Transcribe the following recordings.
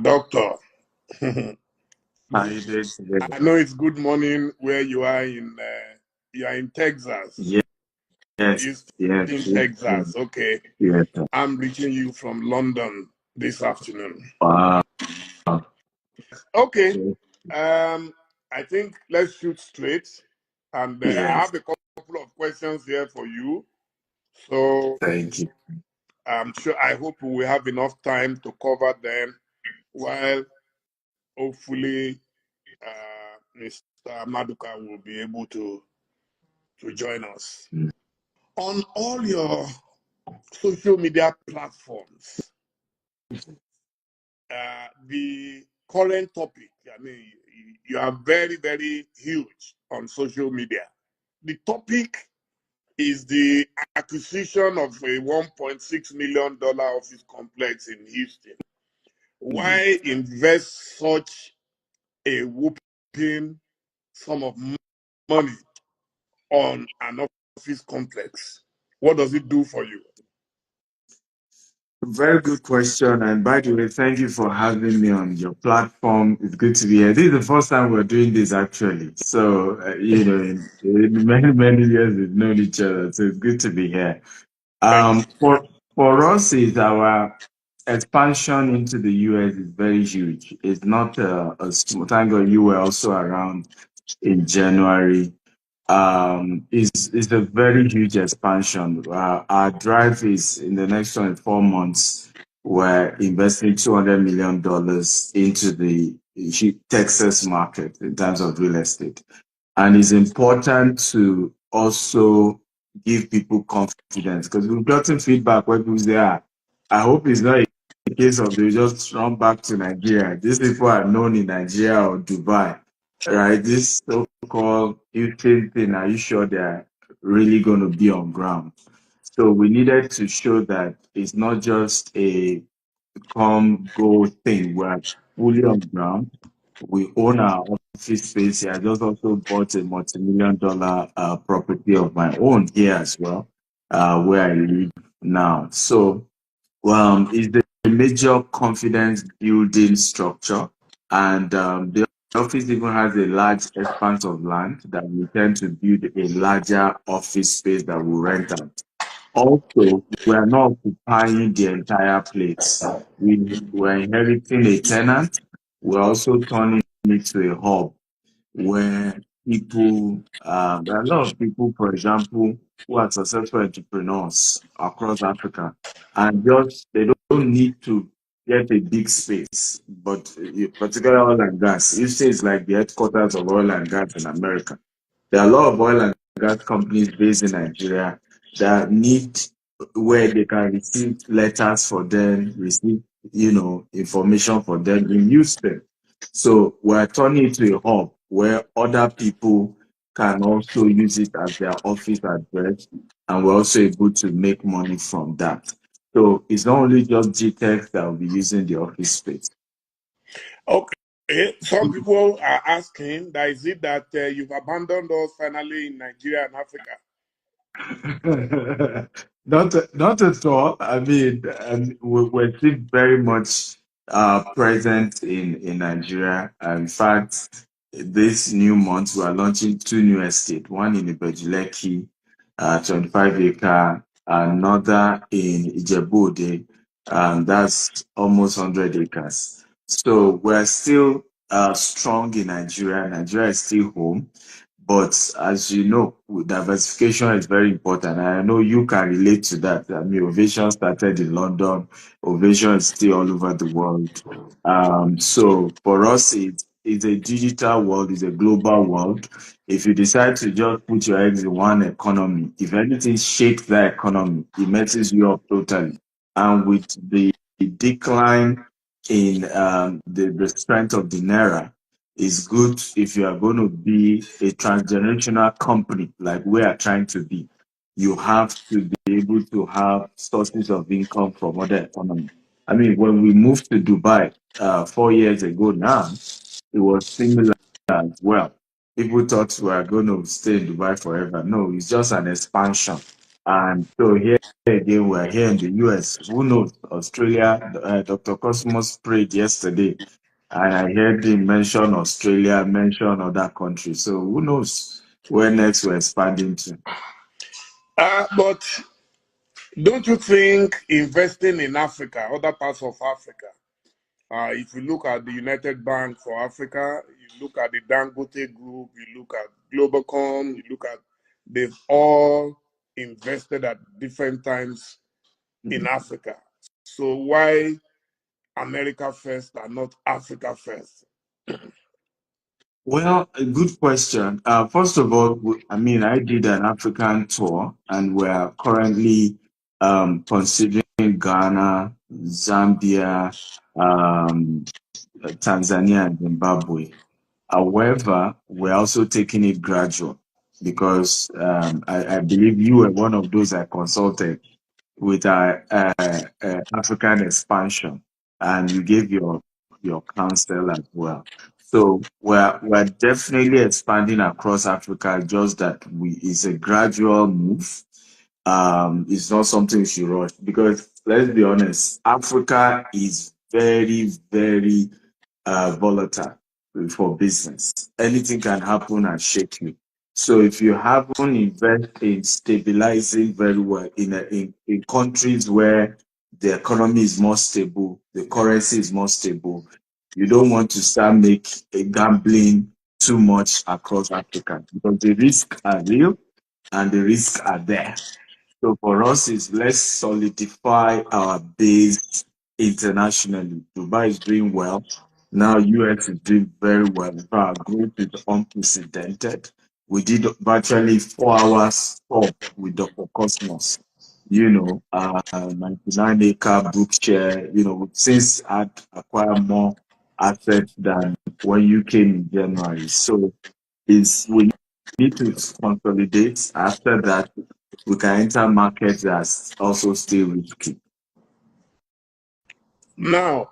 Doctor. I How you doing today? know it's good morning where you are you are in Texas. Yes, yes, You yes, in yes, Texas. Okay. yes. Sir. I'm reaching you from London this afternoon. Wow. Okay. Yes, I think let's shoot straight. And I yes, have a couple of questions here for you. So thank you. I hope we will have enough time to cover them while hopefully Mr. Maduka will be able to join us. Mm. On all your social media platforms, the current topic, I mean, you are very, very huge on social media. The topic is the acquisition of a $1.6 million office complex in Houston. Mm. Why invest such a whooping sum of money on an office complex? What does it do for you? Very good question. And by the way, thank you for having me on your platform. It's good to be here. This is the first time we're doing this actually. So, in many, many years we've known each other. So it's good to be here. Thank you. For us, is our expansion into the US is very huge. It's not a small. Thank God you were also around in January. Is a very huge expansion. Our drive is in the next 24 months. We're investing $200 million into the Texas market in terms of real estate. And it's important to also give people confidence because we've gotten feedback where people say, I hope it's not a case of they just run back to Nigeria. These people are known in Nigeria or Dubai, right? This so-called Houston thing, are you sure they're really going to be on ground? So we needed to show that it's not just a come go thing. We're fully on ground. We own our office space here. I just also bought a multi-million dollar property of my own here as well, where I live now. So it's the major confidence building structure. And the office even has a large expanse of land that we intend to build a larger office space that we rent out. Also, we are not occupying the entire place. We're inheriting a tenant. We're also turning it into a hub where there are a lot of people, for example, who are successful entrepreneurs across Africa, and just they don't need to get a big space, but particularly oil and gas. If it's like the headquarters of oil and gas in America, there are a lot of oil and gas companies based in Nigeria that need where they can receive letters for them, receive information for them in Houston. So we're turning it to a hub where other people can also use it as their office address, and we're also able to make money from that. So it's not only just GTech that will be using the office space. Okay. Some people are asking that is it that you've abandoned us finally in Nigeria and Africa? Not at all. I mean, we're still very much present in Nigeria. In fact, this new month we are launching two new estates, one in Ibejuleki, 25 acre, another in Ijebu-Ode, that's almost 100 acres. So we're still strong in Nigeria. Nigeria is still home. But as you know, diversification is very important. And I know you can relate to that. I mean, Ovation started in London. Ovation is still all over the world. So for us, it's a digital world, it's a global world. If you decide to just put your eggs in one economy, if anything shakes that economy, it messes you up totally. And with the decline in the strength of the naira, it's good if you are going to be a transgenerational company like we are trying to be. You have to be able to have sources of income from other economies. I mean, when we moved to Dubai 4 years ago now, it was similar as well. People thought we were going to stay in Dubai forever. No, it's just an expansion. And so here again, we're here in the US. Who knows? Australia, Dr. Cosmos prayed yesterday, and I heard him mention Australia, mention other countries. So who knows where next we're expanding to? But don't you think investing in Africa, other parts of Africa, if you look at the United Bank for Africa, you look at the Dangote Group, you look at Globalcom, you look at, they've all invested at different times in Africa. So why America first and not Africa first? Well, a good question. First of all, I mean, I did an African tour, and we're currently considering Ghana, Zambia, um, Tanzania, and Zimbabwe. However, we're also taking it gradual because I believe you were one of those I consulted with our African expansion, and you gave your counsel as well. So we're definitely expanding across Africa. Just that it's a gradual move. It's not something we should rush because let's be honest, Africa is very, very volatile for business. Anything can happen and shake you. So if you haven't invested in stabilizing very well in countries where the economy is more stable, the currency is more stable, you don't want to start gambling too much across Africa because the risks are real and the risks are there. So for us, is let's solidify our base internationally. Dubai is doing well. Now US is doing very well. Our growth is unprecedented. We did virtually 4 hours talk with Dr. Cosmos. 99-acre book share. We've since had acquired more assets than when you came in January. So we need to consolidate. After that, we can enter markets that also still risky. Now,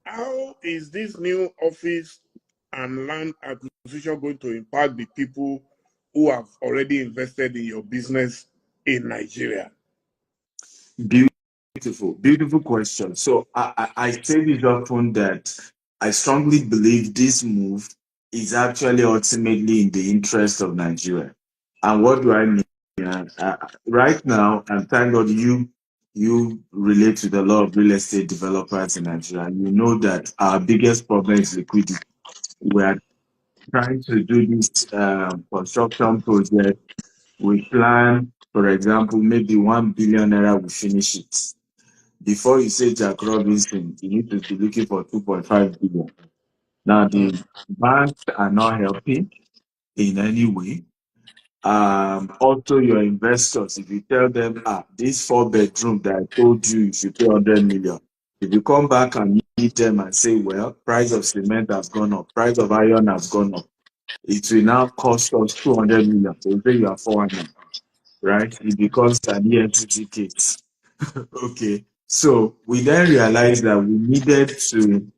how is this new office and land acquisition going to impact the people who have already invested in your business in Nigeria? Beautiful question. So I say this often that I strongly believe this move is actually ultimately in the interest of Nigeria. And what do I mean? Right now, and thank God you relate with a lot of real estate developers in Nigeria. You know that our biggest problem is liquidity. We are trying to do this construction project. We plan, for example, maybe 1 billion naira, we finish it. Before you say Jack Robinson, you need to be looking for 2.5 billion. Now, the banks are not helping in any way. Also, your investors, if you tell them, this 4 bedroom that I told you should pay 100 million, if you come back and meet them and say, well, price of cement has gone up, price of iron has gone up, it will now cost us 200 million. So you say you are 400, right? It becomes an EFCC case. Okay. So we then realized that we needed to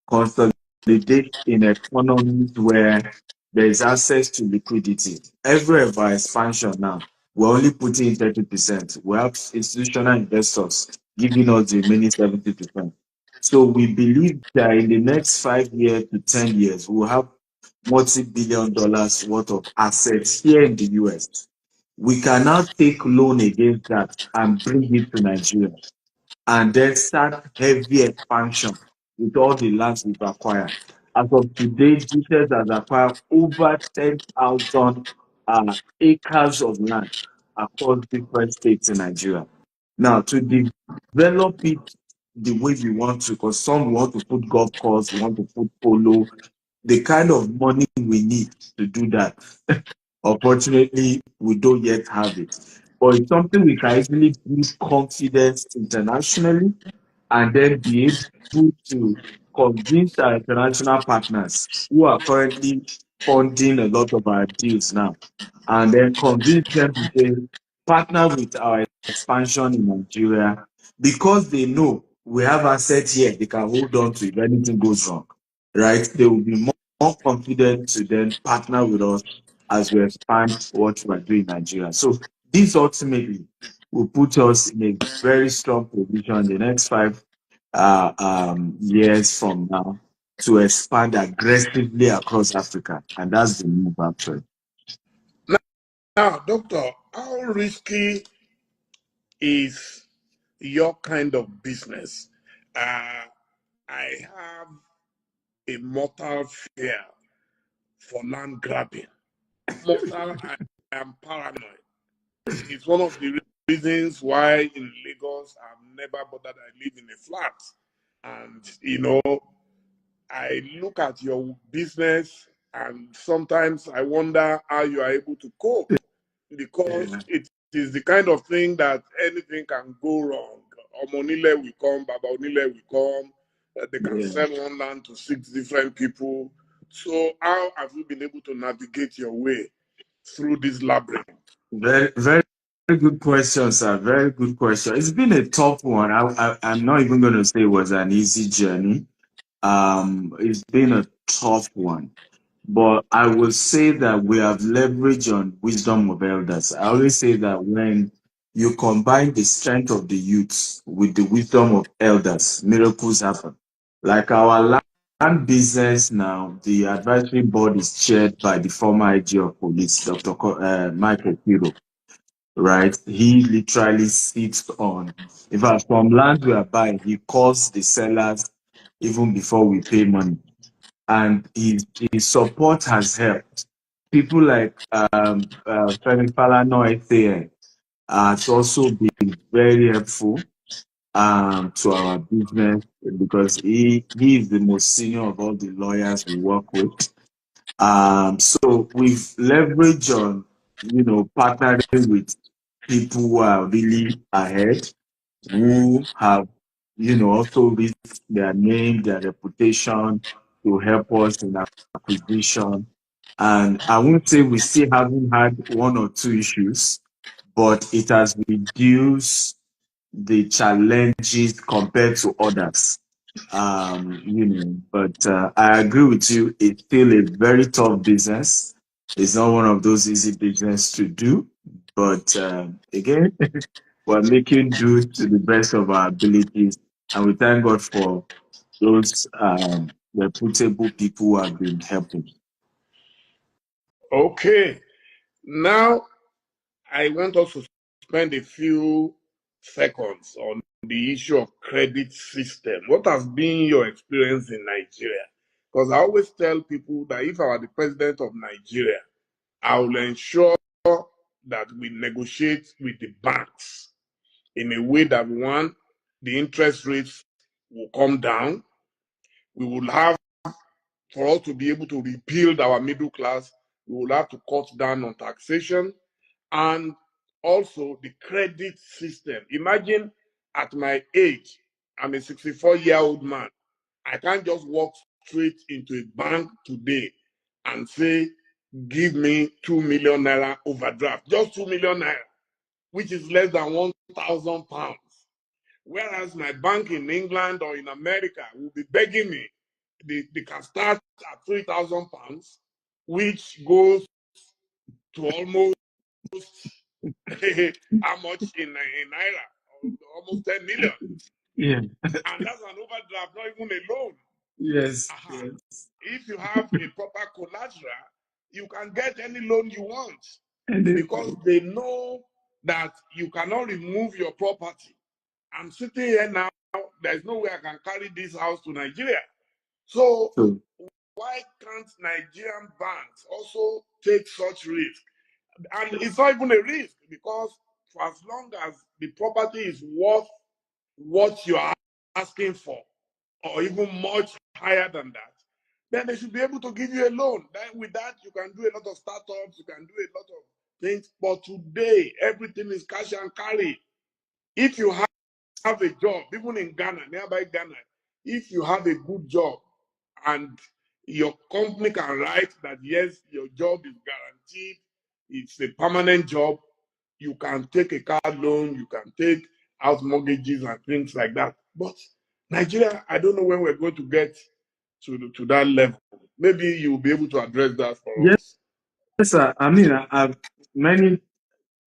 consolidate in economies where there is access to liquidity. Every of our expansion now, we're only putting in 30%. We have institutional investors giving us the remaining 70%. So we believe that in the next 5 years to 10 years, we'll have multi-billion dollars worth of assets here in the US. We can now take loan against that and bring it to Nigeria and then start heavy expansion with all the lands we've acquired. As of today, GTES has acquired over 10,000 acres of land across different states in Nigeria. Now, to develop it the way we want to, because some want to put golf course, we want to put polo, the kind of money we need to do that, unfortunately, we don't yet have it. But it's something we can easily build confidence internationally and then be able to convince our international partners who are currently funding a lot of our deals now, and then convince them to say, partner with our expansion in Nigeria because they know we have assets here they can hold on to if anything goes wrong, right? They will be more confident to then partner with us as we expand what we're doing in Nigeria. So this ultimately will put us in a very strong position the next 5 years from now to expand aggressively across Africa. And that's the move actually. Now, doctor, how risky is your kind of business? I have a mortal fear for land grabbing. Mortal, I am paranoid. It's one of the reasons why in Lagos I've never bothered. I live in a flat. And, I look at your business and sometimes I wonder how you are able to cope because Yeah. it is the kind of thing that anything can go wrong. Omonile will come, Baba Onile will come. They can Yeah. sell one land to 6 different people. So how have you been able to navigate your way through this labyrinth? Very, very, very good question, sir. Very good question. It's been a tough one. I'm not even going to say it was an easy journey. It's been a tough one. But I will say that we have leverage on wisdom of elders. I always say that when you combine the strength of the youth with the wisdom of elders, miracles happen. Like our land business now, the advisory board is chaired by the former IG of police, Dr. Michael Piro, right? He literally sits on, in fact, from land we are buying, he calls the sellers even before we pay money, and his support has helped. People like Femi Falana SAN has also been very helpful to our business because he is the most senior of all the lawyers we work with. So we've leveraged on, partnering with people who are really ahead, who have, also risked their name, their reputation to help us in acquisition. And I won't say we still haven't had 1 or 2 issues, but it has reduced the challenges compared to others. But I agree with you. It's still a very tough business. It's not one of those easy business to do. But again, we're making do to the best of our abilities. And we thank God for those reputable people who have been helping. Okay. Now I want us to spend a few seconds on the issue of credit system. What has been your experience in Nigeria? Because I always tell people that if I were the president of Nigeria, I will ensure that we negotiate with the banks in a way that, one, the interest rates will come down. We will have, for us to be able to rebuild our middle class, we will have to cut down on taxation and also the credit system. Imagine at my age, I'm a 64-year-old man. I can't just walk straight into a bank today and say, give me 2 million naira overdraft, just 2 million naira, which is less than 1,000 pounds. Whereas my bank in England or in America will be begging me, they can start at 3,000 pounds, which goes to almost how much in naira? Almost 10 million. Yeah. And that's an overdraft, not even a loan. Yes. Aha. Yes. If you have a proper collateral, you can get any loan you want because Anything. they know that you cannot remove your property. I'm sitting here now, there's no way I can carry this house to Nigeria. So So, why can't Nigerian banks also take such risk? And it's not even a risk because for as long as the property is worth what you are asking for, or even much higher than that, then they should be able to give you a loan. Then with that, you can do a lot of startups, you can do a lot of things. But today, everything is cash and carry. If you have a job, even in Ghana, nearby Ghana, if you have a good job and your company can write that yes, your job is guaranteed, it's a permanent job, you can take a car loan, you can take house mortgages and things like that. But Nigeria, I don't know when we're going to get to that level. Maybe you'll be able to address that for yes, us. sir. I mean, I've many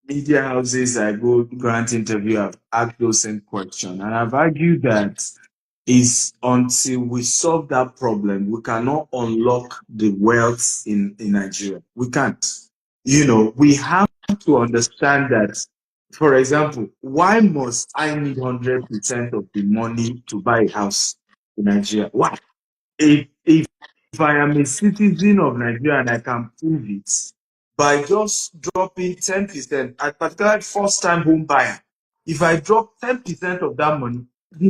media houses I go grant interview. I've asked those same question, and I've argued that is until we solve that problem, we cannot unlock the wealth in Nigeria. We can't. We have to understand that, for example, why must I need 100% of the money to buy a house in Nigeria? Why? If I am a citizen of Nigeria and I can prove it by just dropping 10%, at particularly first time home buyer, if I drop 10% of that money,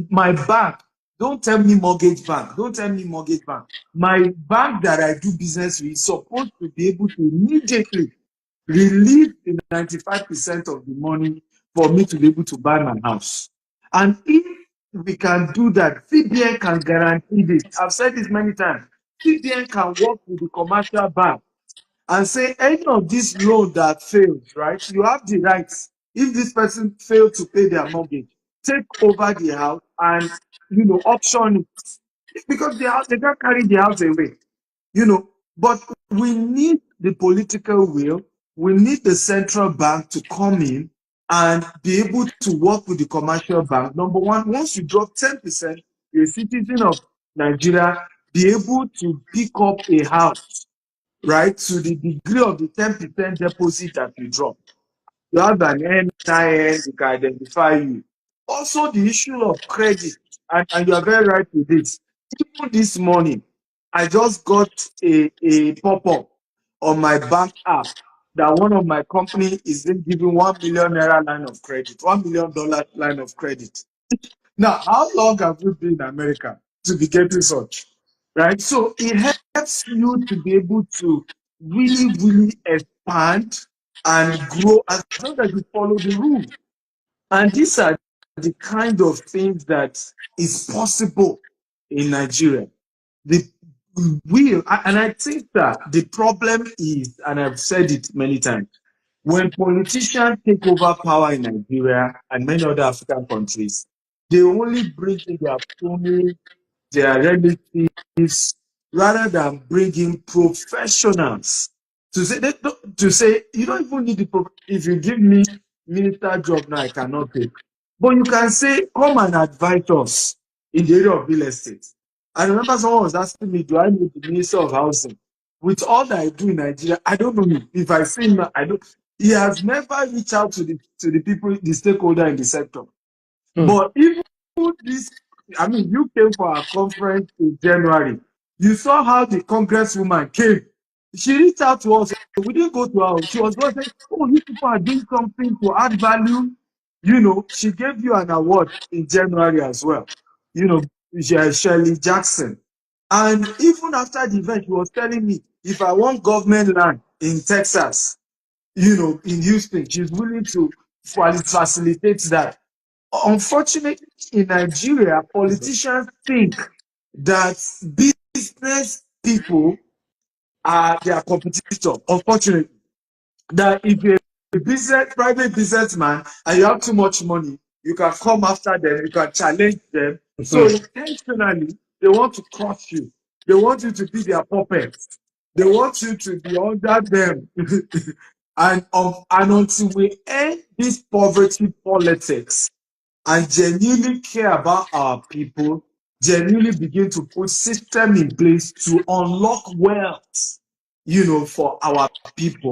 my bank, don't tell me mortgage bank, don't tell me mortgage bank. My bank that I do business with is supposed to be able to immediately release the 95% of the money for me to be able to buy my house. And if we can do that, CBN can guarantee this. I've said this many times. CBN can work with the commercial bank and say any of this loan that fails, right? You have the rights. If this person failed to pay their mortgage, take over the house and option it. Because they can't carry the house away. But we need the political will. We need the central bank to come in and be able to work with the commercial bank. Number one, once you drop 10%, you're a citizen of Nigeria, be able to pick up a house, right, to the degree of the 10% deposit that you drop. You have an NIN, you can identify you. Also, the issue of credit, and you are very right with this. Even this morning, I just got a pop-up on my bank app that one of my company is giving 1 million naira line of credit, $1 million line of credit. Now, how long have we been in America to be getting such? Right? So it helps you to be able to really, really expand and grow as long as you follow the rules. And these are the kind of things that is possible in Nigeria. The will, and I think that the problem is, and I've said it many times, when politicians take over power in Nigeria and many other African countries, they only bring in their cronies, their relatives, rather than bringing professionals to say you don't even need if you give me minister job now I cannot take, but you can say come and advise us in the area of real estate. I remember someone was asking me, do I know the minister of housing? With all that I do in Nigeria, I don't know him. If I see him, I don't. He has never reached out to the people, the stakeholder in the sector. But even this, I mean, you came for our conference in January. You saw how the congresswoman came. She reached out to us. We didn't go to her. She was going to say, oh, you people are doing something to add value. She gave you an award in January as well. Shirley Jackson. And even after the event, she was telling me, if I want government land in Texas, in Houston, she's willing to facilitate that. Unfortunately, in Nigeria, politicians think that business people are their competitor. Unfortunately, that if you're a private businessman and you have too much money, you can come after them, you can challenge them. So intentionally, they want to crush you. They want you to be their puppets. They want you to be under them. and until we end this poverty politics and genuinely care about our people, genuinely begin to put system in place to unlock wealth, for our people,